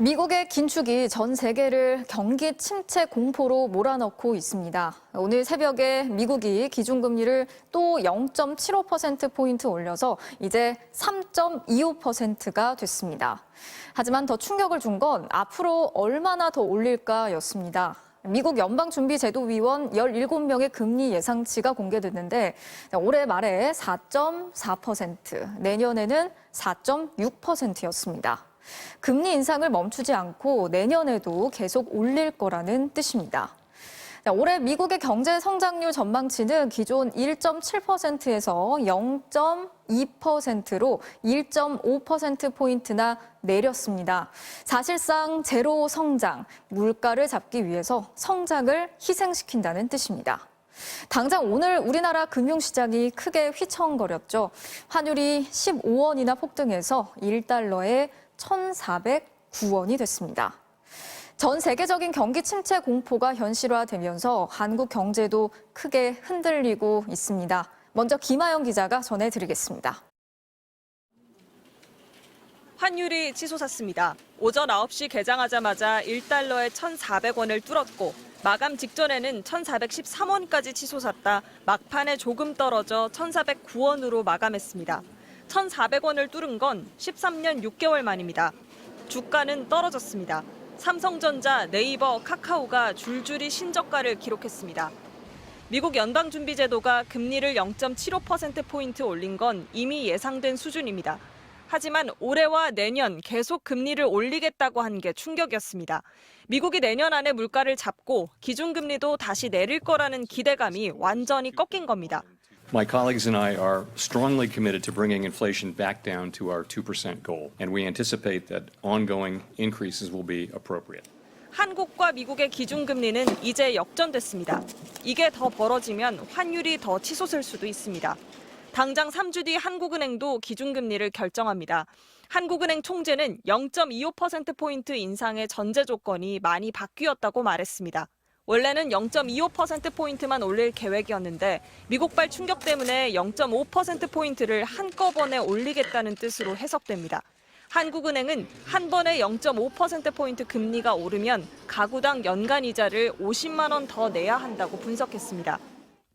미국의 긴축이 전 세계를 경기 침체 공포로 몰아넣고 있습니다. 오늘 새벽에 미국이 기준금리를 또 0.75%포인트 올려서 이제 3.25%가 됐습니다. 하지만 더 충격을 준 건 앞으로 얼마나 더 올릴까였습니다. 미국 연방준비제도위원 17명의 금리 예상치가 공개됐는데 올해 말에 4.4%, 내년에는 4.6%였습니다. 금리 인상을 멈추지 않고 내년에도 계속 올릴 거라는 뜻입니다. 올해 미국의 경제 성장률 전망치는 기존 1.7%에서 0.2%로 1.5%포인트나 내렸습니다. 사실상 제로 성장, 물가를 잡기 위해서 성장을 희생시킨다는 뜻입니다. 당장 오늘 우리나라 금융시장이 크게 휘청거렸죠. 환율이 15원이나 폭등해서 1달러에 1,409원이 됐습니다. 전 세계적인 경기 침체 공포가 현실화되면서 한국 경제도 크게 흔들리고 있습니다. 먼저 김하영 기자가 전해드리겠습니다. 환율이 치솟았습니다. 오전 9시 개장하자마자 1달러에 1,400원을 뚫었고 마감 직전에는 1,413원까지 치솟았다 막판에 조금 떨어져 1,409원으로 마감했습니다. 1,400원을 뚫은 건 13년 6개월 만입니다. 주가는 떨어졌습니다. 삼성전자, 네이버, 카카오가 줄줄이 신저가를 기록했습니다. 미국 연방준비제도가 금리를 0.75%포인트 올린 건 이미 예상된 수준입니다. 하지만 올해와 내년 계속 금리를 올리겠다고 한 게 충격이었습니다. 미국이 내년 안에 물가를 잡고 기준금리도 다시 내릴 거라는 기대감이 완전히 꺾인 겁니다. My colleagues and I are strongly committed to bringing inflation back down to our 2% goal, and we anticipate that ongoing increases will be appropriate. 한국과 미국의 기준금리는 이제 역전됐습니다. 이게 더 벌어지면 환율이 더 치솟을 수도 있습니다. 당장 3주 뒤 한국은행도 기준금리를 결정합니다. 한국은행 총재는 0.25%포인트 인상의 전제 조건이 많이 바뀌었다고 말했습니다. 원래는 0.25%포인트만 올릴 계획이었는데 미국발 충격 때문에 0.5%포인트를 한꺼번에 올리겠다는 뜻으로 해석됩니다. 한국은행은 한 번에 0.5%포인트 금리가 오르면 가구당 연간 이자를 50만 원 더 내야 한다고 분석했습니다.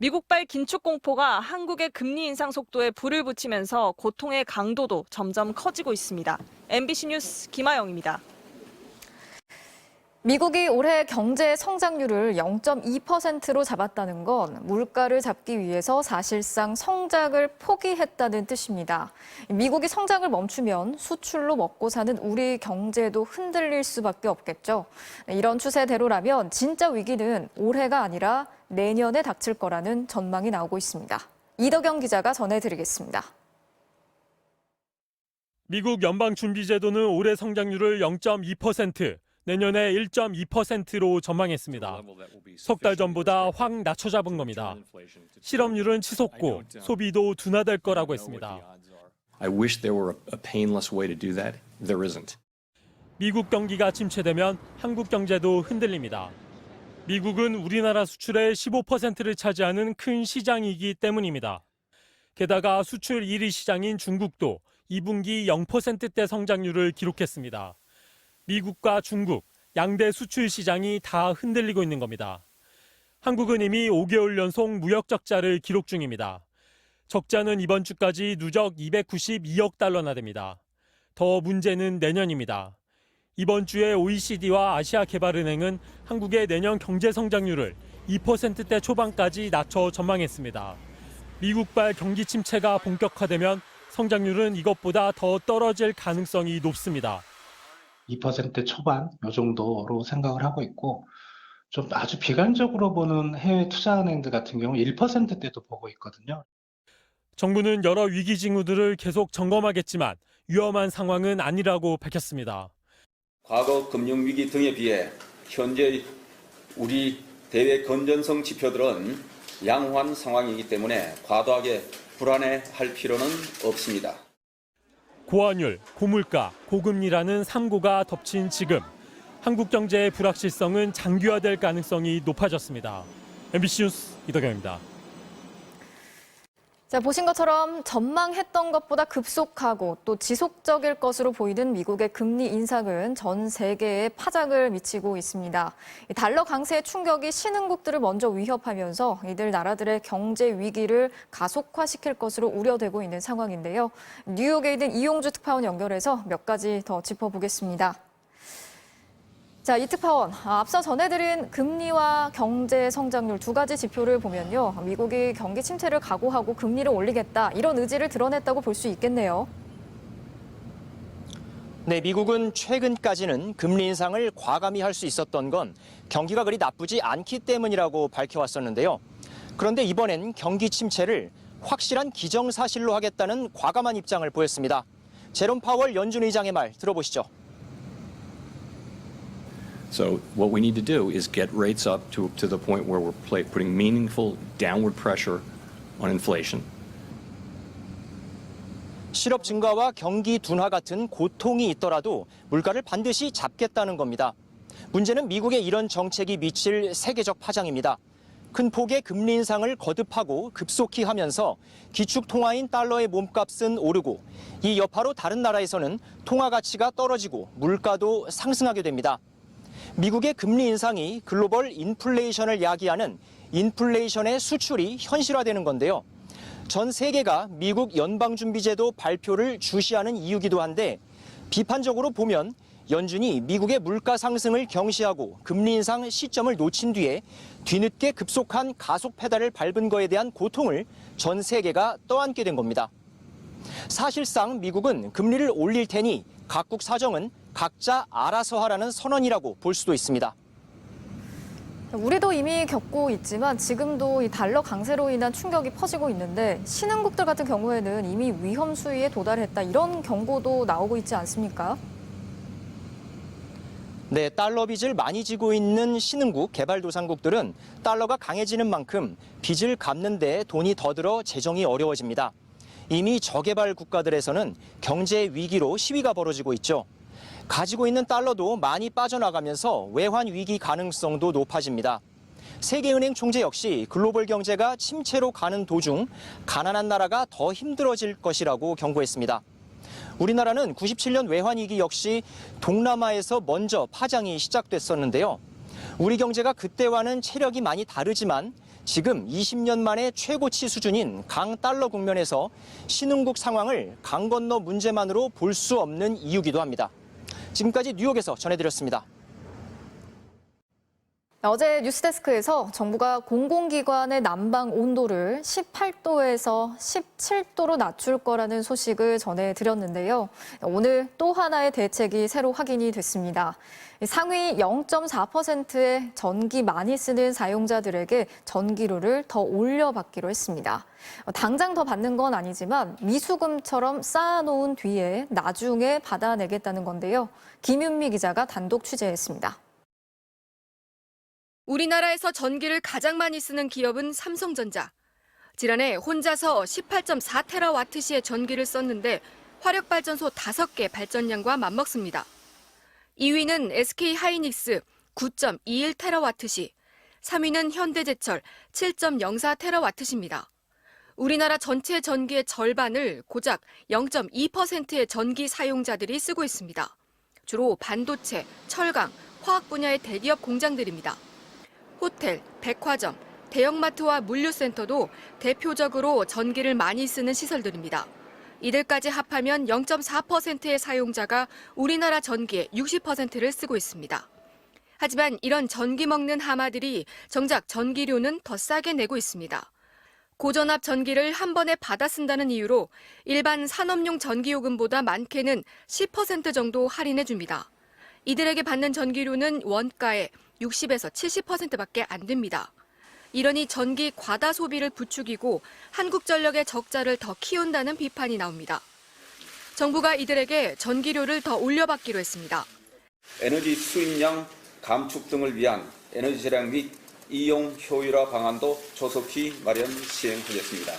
미국발 긴축 공포가 한국의 금리 인상 속도에 불을 붙이면서 고통의 강도도 점점 커지고 있습니다. MBC 뉴스 김하영입니다. 미국이 올해 경제 성장률을 0.2%로 잡았다는 건 물가를 잡기 위해서 사실상 성장을 포기했다는 뜻입니다. 미국이 성장을 멈추면 수출로 먹고 사는 우리 경제도 흔들릴 수밖에 없겠죠. 이런 추세대로라면 진짜 위기는 올해가 아니라 내년에 닥칠 거라는 전망이 나오고 있습니다. 이덕영 기자가 전해드리겠습니다. 미국 연방준비제도는 올해 성장률을 0.2%, 내년에 1.2%로 전망했습니다. 석 달 전보다 확 낮춰 잡은 겁니다. 실업률은 치솟고 소비도 둔화될 거라고 했습니다. I wish there were a painless way to do that. There isn't. 미국 경기가 침체되면 한국 경제도 흔들립니다. 미국은 우리나라 수출의 15%를 차지하는 큰 시장이기 때문입니다. 게다가 수출 1위 시장인 중국도 2분기 0%대 성장률을 기록했습니다. 미국과 중국, 양대 수출 시장이 다 흔들리고 있는 겁니다. 한국은 이미 5개월 연속 무역 적자를 기록 중입니다. 적자는 이번 주까지 누적 292억 달러나 됩니다. 더 문제는 내년입니다. 이번 주에 OECD와 아시아개발은행은 한국의 내년 경제 성장률을 2%대 초반까지 낮춰 전망했습니다. 미국발 경기 침체가 본격화되면 성장률은 이것보다 더 떨어질 가능성이 높습니다. 2% 초반 이 정도로 생각을 하고 있고 좀 아주 비관적으로 보는 해외 투자은행들 같은 경우 1%대도 보고 있거든요. 정부는 여러 위기 징후들을 계속 점검하겠지만 위험한 상황은 아니라고 밝혔습니다. 과거 금융위기 등에 비해 현재 우리 대외 건전성 지표들은 양호한 상황이기 때문에 과도하게 불안해할 필요는 없습니다. 고환율, 고물가, 고금리라는 삼고가 덮친 지금 한국 경제의 불확실성은 장기화될 가능성이 높아졌습니다. MBC 뉴스 이덕영입니다. 자, 보신 것처럼 전망했던 것보다 급속하고 또 지속적일 것으로 보이는 미국의 금리 인상은 전 세계에 파장을 미치고 있습니다. 이 달러 강세의 충격이 신흥국들을 먼저 위협하면서 이들 나라들의 경제 위기를 가속화시킬 것으로 우려되고 있는 상황인데요. 뉴욕에 있는 이용주 특파원 연결해서 몇 가지 더 짚어보겠습니다. 자, 이 특파원, 앞서 전해드린 금리와 경제 성장률 두 가지 지표를 보면요. 미국이 경기 침체를 각오하고 금리를 올리겠다, 이런 의지를 드러냈다고 볼 수 있겠네요. 네, 미국은 최근까지는 금리 인상을 과감히 할 수 있었던 건 경기가 그리 나쁘지 않기 때문이라고 밝혀왔었는데요. 그런데 이번엔 경기 침체를 확실한 기정사실로 하겠다는 과감한 입장을 보였습니다. 제롬 파월 연준 의장의 말 들어보시죠. So what we need to do is get rates up to the point where we're putting meaningful downward pressure on inflation. 실업 증가와 경기 둔화 같은 고통이 있더라도 물가를 반드시 잡겠다는 겁니다. 문제는 미국의 이런 정책이 미칠 세계적 파장입니다. 큰 폭의 금리 인상을 거듭하고 급속히 하면서 기축 통화인 달러의 몸값은 오르고 이 여파로 다른 나라에서는 통화 가치가 떨어지고 물가도 상승하게 됩니다. 미국의 금리 인상이 글로벌 인플레이션을 야기하는 인플레이션의 수출이 현실화되는 건데요. 전 세계가 미국 연방준비제도 발표를 주시하는 이유기도 한데 비판적으로 보면 연준이 미국의 물가 상승을 경시하고 금리 인상 시점을 놓친 뒤에 뒤늦게 급속한 가속 페달을 밟은 거에 대한 고통을 전 세계가 떠안게 된 겁니다. 사실상 미국은 금리를 올릴 테니 각국 사정은 각자 알아서 하라는 선언이라고 볼 수도 있습니다. 우리도 이미 겪고 있지만 지금도 이 달러 강세로 인한 충격이 퍼지고 있는데 신흥국들 같은 경우에는 이미 위험 수위에 도달했다, 이런 경고도 나오고 있지 않습니까? 네, 달러 빚을 많이 지고 있는 신흥국, 개발도상국들은 달러가 강해지는 만큼 빚을 갚는 데 돈이 더 들어 재정이 어려워집니다. 이미 저개발 국가들에서는 경제 위기로 시위가 벌어지고 있죠. 가지고 있는 달러도 많이 빠져나가면서 외환 위기 가능성도 높아집니다. 세계은행 총재 역시 글로벌 경제가 침체로 가는 도중 가난한 나라가 더 힘들어질 것이라고 경고했습니다. 우리나라는 97년 외환 위기 역시 동남아에서 먼저 파장이 시작됐었는데요. 우리 경제가 그때와는 체력이 많이 다르지만 지금 20년 만에 최고치 수준인 강달러 국면에서 신흥국 상황을 강 건너 문제만으로 볼 수 없는 이유기도 합니다. 지금까지 뉴욕에서 전해드렸습니다. 어제 뉴스데스크에서 정부가 공공기관의 난방 온도를 18도에서 17도로 낮출 거라는 소식을 전해드렸는데요. 오늘 또 하나의 대책이 새로 확인이 됐습니다. 상위 0.4%의 전기 많이 쓰는 사용자들에게 전기료를 더 올려받기로 했습니다. 당장 더 받는 건 아니지만 미수금처럼 쌓아놓은 뒤에 나중에 받아내겠다는 건데요. 김윤미 기자가 단독 취재했습니다. 우리나라에서 전기를 가장 많이 쓰는 기업은 삼성전자. 지난해 혼자서 18.4테라와트시의 전기를 썼는데 화력발전소 5개 발전량과 맞먹습니다. 2위는 SK하이닉스 9.21테라와트시, 3위는 현대제철 7.04테라와트시입니다. 우리나라 전체 전기의 절반을 고작 0.2%의 전기 사용자들이 쓰고 있습니다. 주로 반도체, 철강, 화학 분야의 대기업 공장들입니다. 호텔, 백화점, 대형마트와 물류센터도 대표적으로 전기를 많이 쓰는 시설들입니다. 이들까지 합하면 0.4%의 사용자가 우리나라 전기의 60%를 쓰고 있습니다. 하지만 이런 전기 먹는 하마들이 정작 전기료는 더 싸게 내고 있습니다. 고전압 전기를 한 번에 받아 쓴다는 이유로 일반 산업용 전기요금보다 많게는 10% 정도 할인해 줍니다. 이들에게 받는 전기료는 원가의 60에서 70%밖에 안 됩니다. 이러니 전기 과다 소비를 부추기고 한국전력의 적자를 더 키운다는 비판이 나옵니다. 정부가 이들에게 전기료를 더 올려받기로 했습니다. 에너지 수입량 감축 등을 위한 에너지 절약 및 이용 효율화 방안도 조속히 마련 시행하겠습니다.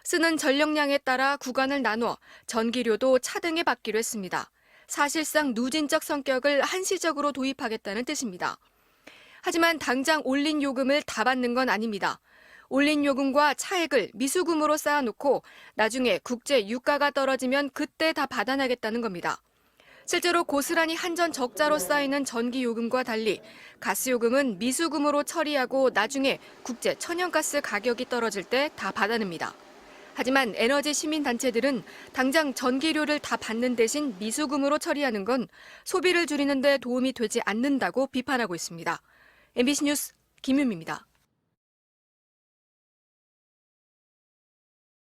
쓰는 전력량에 따라 구간을 나눠 전기료도 차등해 받기로 했습니다. 사실상 누진적 성격을 한시적으로 도입하겠다는 뜻입니다. 하지만 당장 올린 요금을 다 받는 건 아닙니다. 올린 요금과 차액을 미수금으로 쌓아놓고 나중에 국제 유가가 떨어지면 그때 다 받아내겠다는 겁니다. 실제로 고스란히 한전 적자로 쌓이는 전기 요금과 달리 가스 요금은 미수금으로 처리하고 나중에 국제 천연가스 가격이 떨어질 때 다 받아냅니다. 하지만 에너지 시민단체들은 당장 전기료를 다 받는 대신 미수금으로 처리하는 건 소비를 줄이는 데 도움이 되지 않는다고 비판하고 있습니다. MBC 뉴스 김윤미입니다.